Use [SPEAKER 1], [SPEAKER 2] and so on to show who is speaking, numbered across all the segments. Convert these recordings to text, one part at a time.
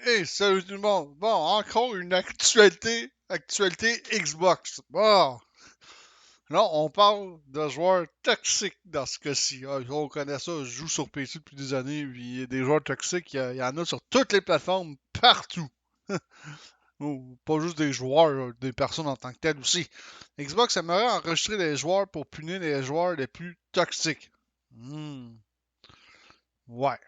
[SPEAKER 1] Hey, salut tout le monde. Bon, encore une actualité Xbox. Bon, là, on parle de joueurs toxiques dans ce cas-ci. Ah, on connaît ça, je joue sur PC depuis des années, puis il y a des joueurs toxiques, il y en a sur toutes les plateformes, partout. Ou pas juste des joueurs, des personnes en tant que telles aussi. Xbox aimerait enregistrer les joueurs pour punir les joueurs les plus toxiques. Hmm, ouais.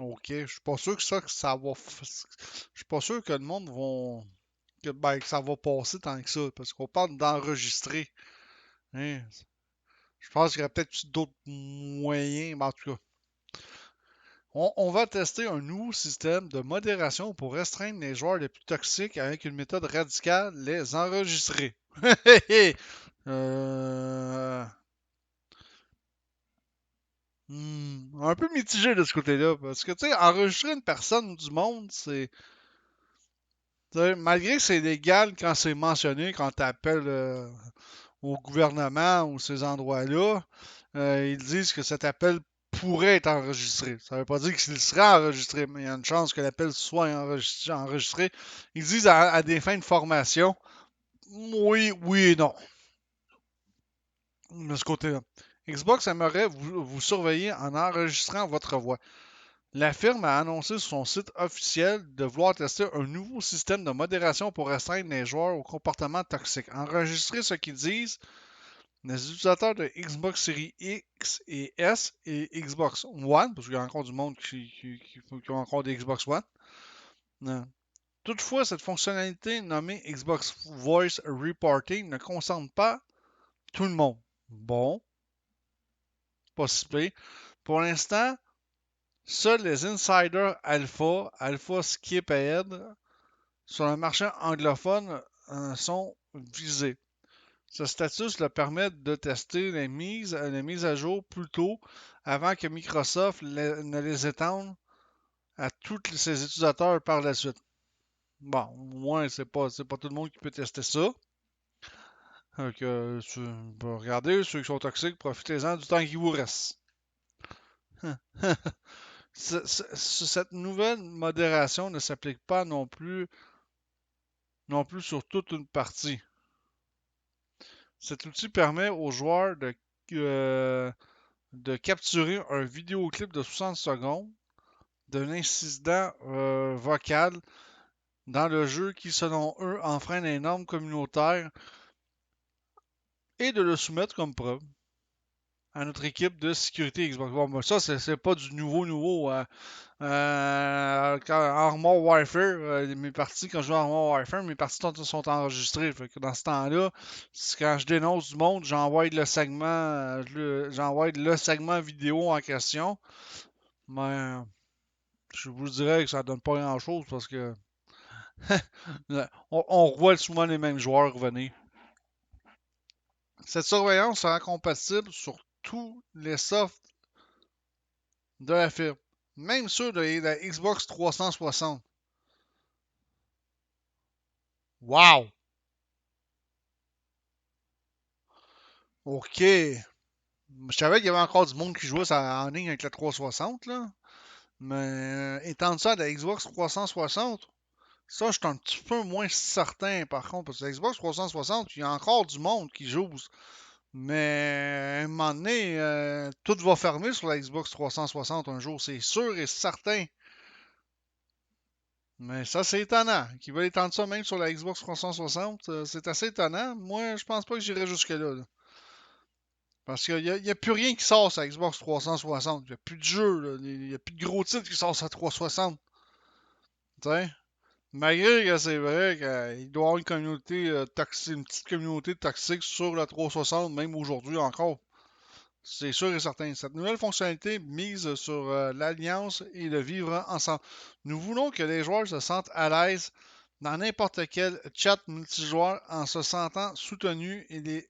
[SPEAKER 1] Ok, je suis pas sûr que ça va. Je suis pas sûr que le monde va. Que ça va passer tant que ça. Parce qu'on parle d'enregistrer. Hein. Je pense qu'il y aurait peut-être d'autres moyens. Mais en tout cas, on va tester un nouveau système de modération pour restreindre les joueurs les plus toxiques avec une méthode radicale, les enregistrer. euh... un peu mitigé de ce côté-là. Parce que, tu sais, enregistrer une personne du monde, c'est. Malgré que c'est légal quand c'est mentionné, quand tu appelles au gouvernement ou ces endroits-là, ils disent que cet appel pourrait être enregistré. Ça ne veut pas dire qu'il sera enregistré, mais il y a une chance que l'appel soit enregistré. Ils disent à des fins de formation, oui, oui et non, de ce côté-là. Xbox aimerait vous surveiller en enregistrant votre voix. La firme a annoncé sur son site officiel de vouloir tester un nouveau système de modération pour restreindre les joueurs au comportement toxique. Enregistrer ce qu'ils disent, les utilisateurs de Xbox Series X et S et Xbox One, parce qu'il y a encore du monde qui ont encore des Xbox One. Non. Toutefois, cette fonctionnalité nommée Xbox Voice Reporting ne concerne pas tout le monde. Bon, pas si pire. Pour l'instant, seuls les insiders Alpha Skip Ahead sur le marché anglophone sont visés. Ce statut leur permet de tester les mises à jour plus tôt avant que Microsoft ne les étende à tous ses utilisateurs par la suite. Bon, au moins, c'est pas tout le monde qui peut tester ça. Donc, regardez, ceux qui sont toxiques, profitez-en du temps qui vous reste. Cette nouvelle modération ne s'applique pas non plus sur toute une partie. Cet outil permet aux joueurs de capturer un vidéoclip de 60 secondes d'un incident vocal dans le jeu qui, selon eux, enfreint les normes communautaires et de le soumettre comme preuve à notre équipe de sécurité Xbox. Bon, ben ça, c'est pas du nouveau. Armor Warfare, mes parties, quand je joue à Armor Warfare, mes parties sont enregistrées. Fait que dans ce temps-là, quand je dénonce du monde, j'envoie le segment vidéo en question. Mais je vous dirais que ça donne pas grand-chose parce que on revoit souvent les mêmes joueurs revenir. Cette surveillance sera compatible sur tous les softs de la firme, même ceux de la Xbox 360. Wow! OK. Je savais qu'il y avait encore du monde qui jouait ça en ligne avec la 360, là. Mais étendre ça à la Xbox 360, ça, je suis un petit peu moins certain, par contre. Parce que la Xbox 360, il y a encore du monde qui joue. Mais à un moment donné, tout va fermer sur la Xbox 360 un jour, c'est sûr et certain. Mais ça, c'est étonnant. Qu'ils veulent étendre ça même sur la Xbox 360, c'est assez étonnant. Moi, je pense pas que j'irai jusque-là. Là. Parce qu'il n'y a, plus rien qui sort sur la Xbox 360. Il n'y a plus de jeux. Là. Il n'y a plus de gros titres qui sortent sur la 360. T'sais? Malgré que c'est vrai qu'il doit y avoir une communauté toxique, une petite communauté toxique sur la 360, même aujourd'hui encore. C'est sûr et certain. Cette nouvelle fonctionnalité mise sur l'alliance et le vivre ensemble. Nous voulons que les joueurs se sentent à l'aise dans n'importe quel chat multijoueur en se sentant soutenus et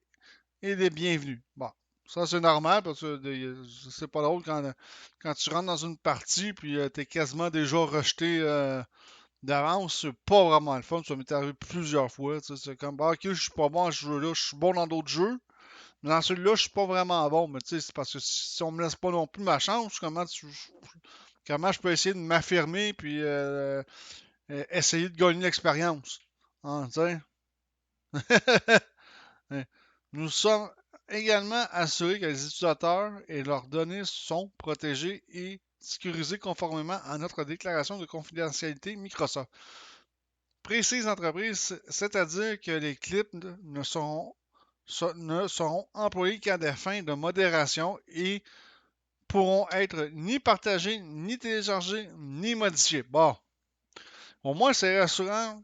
[SPEAKER 1] les bienvenus. Bon, ça c'est normal parce que c'est pas drôle quand tu rentres dans une partie puis t'es quasiment déjà rejeté d'avance. C'est pas vraiment le fun. Ça m'est arrivé plusieurs fois. C'est comme, bah, ok, je suis pas bon à ce jeu-là, je suis bon dans d'autres jeux. Mais dans celui-là, je suis pas vraiment bon, mais tu sais, c'est parce que si on me laisse pas non plus ma chance, Comment je peux essayer de m'affirmer puis essayer de gagner l'expérience. Hein, tu sais? Nous sommes également assurés que les utilisateurs et leurs données sont protégées et sécurisées conformément à notre déclaration de confidentialité Microsoft. Précise l'entreprise, c'est-à-dire que les clips ne seront employés qu'à des fins de modération et pourront être ni partagés, ni téléchargés, ni modifiés. Bon, au moins c'est rassurant.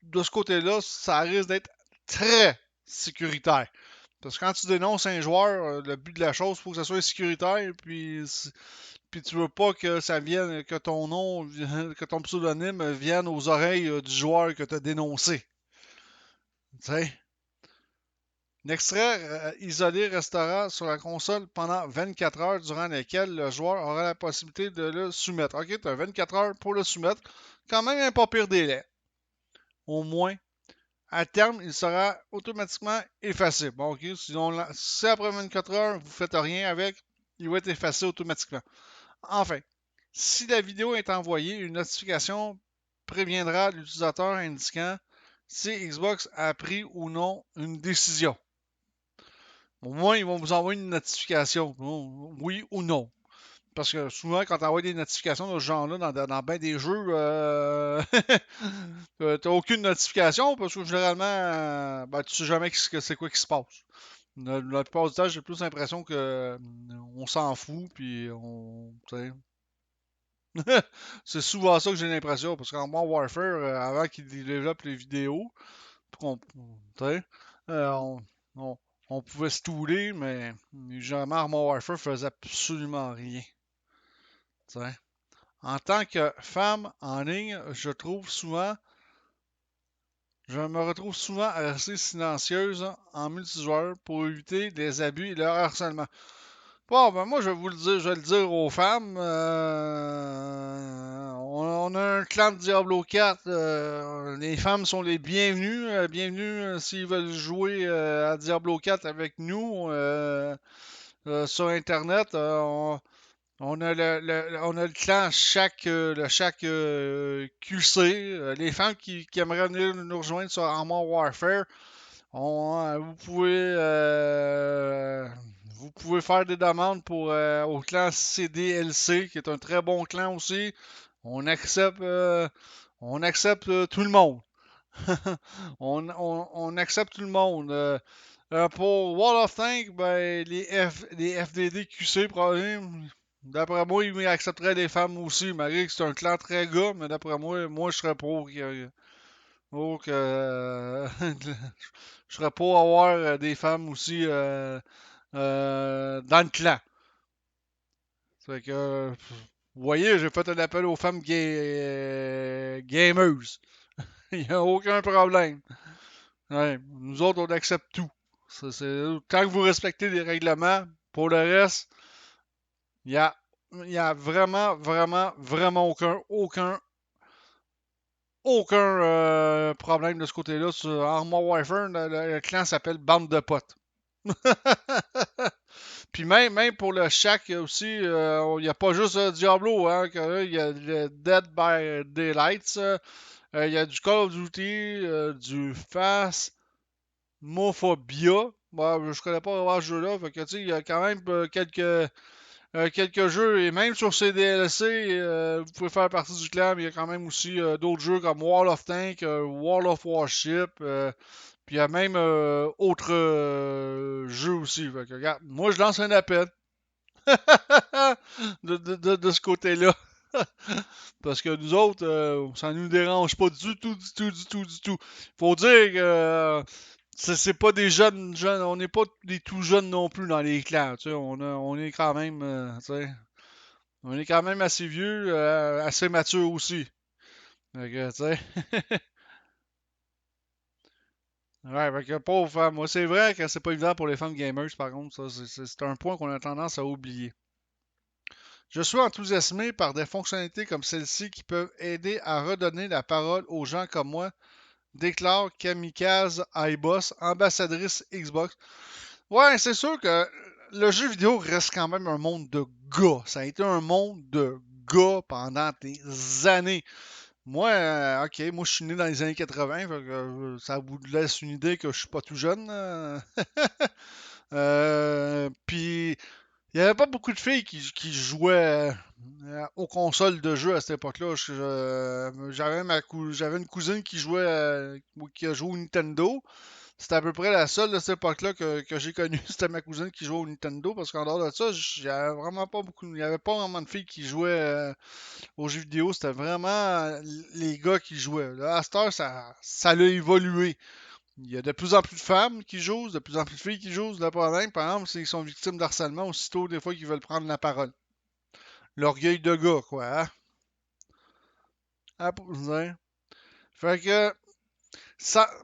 [SPEAKER 1] De ce côté-là, ça risque d'être très sécuritaire. Parce que quand tu dénonces un joueur, le but de la chose, il faut que ça soit sécuritaire, puis tu veux pas que ça vienne, que ton nom, que ton pseudonyme vienne aux oreilles du joueur que tu as dénoncé. Tu sais? L'extrait isolé restera sur la console pendant 24 heures durant lesquelles le joueur aura la possibilité de le soumettre. Ok, tu as 24 heures pour le soumettre. Quand même un pas pire délai. Au moins, à terme, il sera automatiquement effacé. Bon, ok, si après 24 heures, vous ne faites rien avec, il va être effacé automatiquement. Enfin, si la vidéo est envoyée, une notification préviendra l'utilisateur indiquant si Xbox a pris ou non une décision. Au moins, ils vont vous envoyer une notification, oui ou non. Parce que souvent, quand tu envoies des notifications de ce genre-là dans bien des jeux, t'as aucune notification parce que généralement, ben, tu sais jamais c'est quoi qui se passe. La plupart du temps, j'ai plus l'impression que on s'en fout, puis on. C'est souvent ça que j'ai l'impression, parce qu'en Modern Warfare, avant qu'ils développent les vidéos, qu'on, t'sais, on, on- on pouvait se touler, mais jamais Modern Warfare faisait absolument rien. T'sais. En tant que femme en ligne, je me retrouve souvent à rester silencieuse en multijoueur pour éviter les abus et le harcèlement. Bon, ben moi, je vais le dire aux femmes. On a un clan de Diablo 4. Les femmes sont les bienvenues. Bienvenues s'ils veulent jouer à Diablo 4 avec nous sur Internet. On a on a le clan chaque QC. Les femmes qui aimeraient venir nous rejoindre sur Armor Warfare, vous pouvez faire des demandes au clan CDLC, qui est un très bon clan aussi. On accepte, on accepte tout le monde. On accepte tout le monde. Pour Wall of Tank, ben, les FDD QC, probablement, d'après moi, ils accepteraient les femmes aussi, malgré que c'est un clan très gars, mais d'après moi, je serais pour que je serais pour avoir des femmes aussi dans le clan. Fait que, vous voyez, j'ai fait un appel aux femmes gamers. Il n'y a aucun problème. Ouais, nous autres, on accepte tout. Tant que vous respectez les règlements, pour le reste, il y a, il y a vraiment, vraiment, vraiment aucun problème de ce côté-là. Sur Armor Warfare, le clan s'appelle Bande de potes. Puis même pour le Shack aussi, il n'y a pas juste Diablo, hein, il y a le Dead by Daylight, il y a du Call of Duty, du Phasmophobia. Bon, je connais pas vraiment ce jeu-là, fait que tu sais, il y a quand même quelques jeux, et même sur ces DLC, vous pouvez faire partie du clan, mais il y a quand même aussi d'autres jeux comme Wall of Tank, Wall of Warship, puis il y a même autres jeux aussi. Fait que, regarde, moi je lance un appel de ce côté-là. Parce que nous autres, ça nous dérange pas du tout, du tout, du tout, du tout. Faut dire que c'est pas des jeunes, on n'est pas des tout jeunes non plus dans les clans. Tu sais, on est quand même, tu sais, on est quand même assez vieux, assez mature aussi. Fait que, tu sais, ouais, fait que pauvre femme. Moi, c'est vrai que c'est pas évident pour les femmes gamers, par contre, ça, c'est un point qu'on a tendance à oublier. Je suis enthousiasmé par des fonctionnalités comme celle-ci qui peuvent aider à redonner la parole aux gens comme moi, déclare Kamikaze iBoss, ambassadrice Xbox. Ouais, c'est sûr que le jeu vidéo reste quand même un monde de gars. Ça a été un monde de gars pendant des années. Moi, ok, moi je suis né dans les années 80, fait que, ça vous laisse une idée que je suis pas tout jeune. Puis il n'y avait pas beaucoup de filles qui jouaient aux consoles de jeux à cette époque-là. J'avais une cousine qui jouait qui a joué au Nintendo. C'était à peu près la seule de cette époque-là que j'ai connue. C'était ma cousine qui jouait au Nintendo. Parce qu'en dehors de ça, j'avais vraiment pas beaucoup. Il n'y avait pas vraiment de filles qui jouaient aux jeux vidéo. C'était vraiment les gars qui jouaient. Là, à cette heure, ça a évolué. Il y a de plus en plus de femmes qui jouent, de plus en plus de filles qui jouent. Le problème, par exemple, c'est qu'ils sont victimes d'harcèlement aussitôt des fois qu'ils veulent prendre la parole. L'orgueil de gars, quoi. Hein? Ah, fait que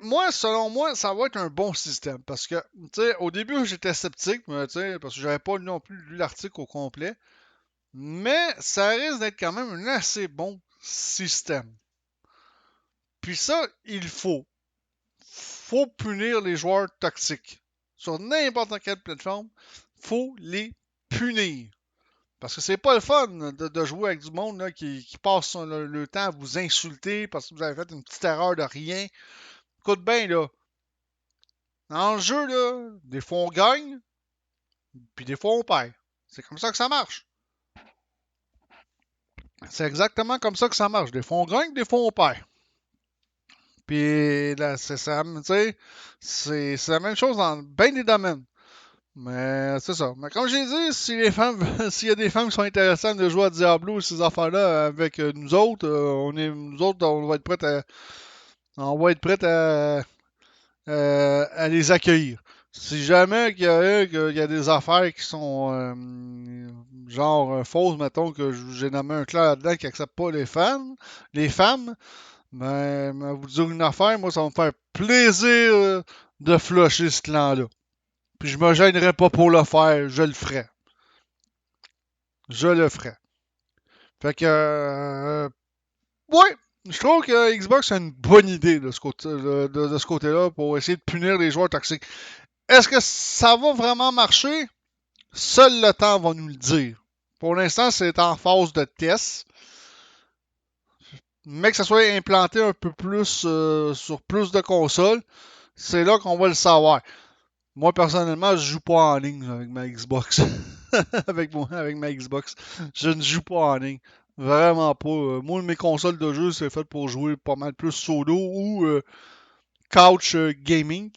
[SPEAKER 1] moi, selon moi, ça va être un bon système. Parce que, tu sais, au début, j'étais sceptique, mais, parce que j'avais pas non plus lu l'article au complet. Mais ça risque d'être quand même un assez bon système. Puis ça, il faut. Faut punir les joueurs toxiques. Sur n'importe quelle plateforme, faut les punir. Parce que c'est pas le fun de jouer avec du monde là, qui passe le temps à vous insulter parce que vous avez fait une petite erreur de rien. Écoute bien, là. Dans le jeu, là, des fois on gagne, puis des fois on perd. C'est comme ça que ça marche. C'est exactement comme ça que ça marche. Des fois on gagne, des fois on perd. Puis là, c'est ça, tu sais, c'est la même chose dans bien des domaines. Mais c'est ça. Mais comme j'ai dit, si les femmes, s'il y a des femmes qui sont intéressantes de jouer à Diablo et ces affaires-là avec nous autres, on va être prêts à les accueillir. Si jamais qu'il y a des affaires qui sont genre fausses, mettons que j'ai nommé un clan là-dedans qui accepte pas les femmes, ben, vous dire une affaire, moi ça va me faire plaisir de flusher ce clan-là. Puis je me gênerai pas pour le faire, je le ferai. Je le ferai. Fait que, ouais, je trouve que Xbox a une bonne idée de ce côté-là pour essayer de punir les joueurs toxiques. Est-ce que ça va vraiment marcher? Seul le temps va nous le dire. Pour l'instant, c'est en phase de test. Mais que ça soit implanté un peu plus sur plus de consoles, c'est là qu'on va le savoir. Moi, personnellement, je joue pas en ligne avec ma Xbox. avec ma Xbox. Je ne joue pas en ligne. Vraiment pas. Moi, mes consoles de jeu, c'est fait pour jouer pas mal plus solo ou couch gaming,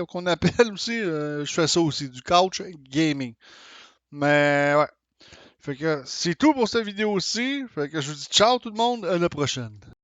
[SPEAKER 1] qu'on appelle aussi. Je fais ça aussi, du couch gaming. Mais ouais. Fait que c'est tout pour cette vidéo aussi. Fait que je vous dis ciao tout le monde, à la prochaine.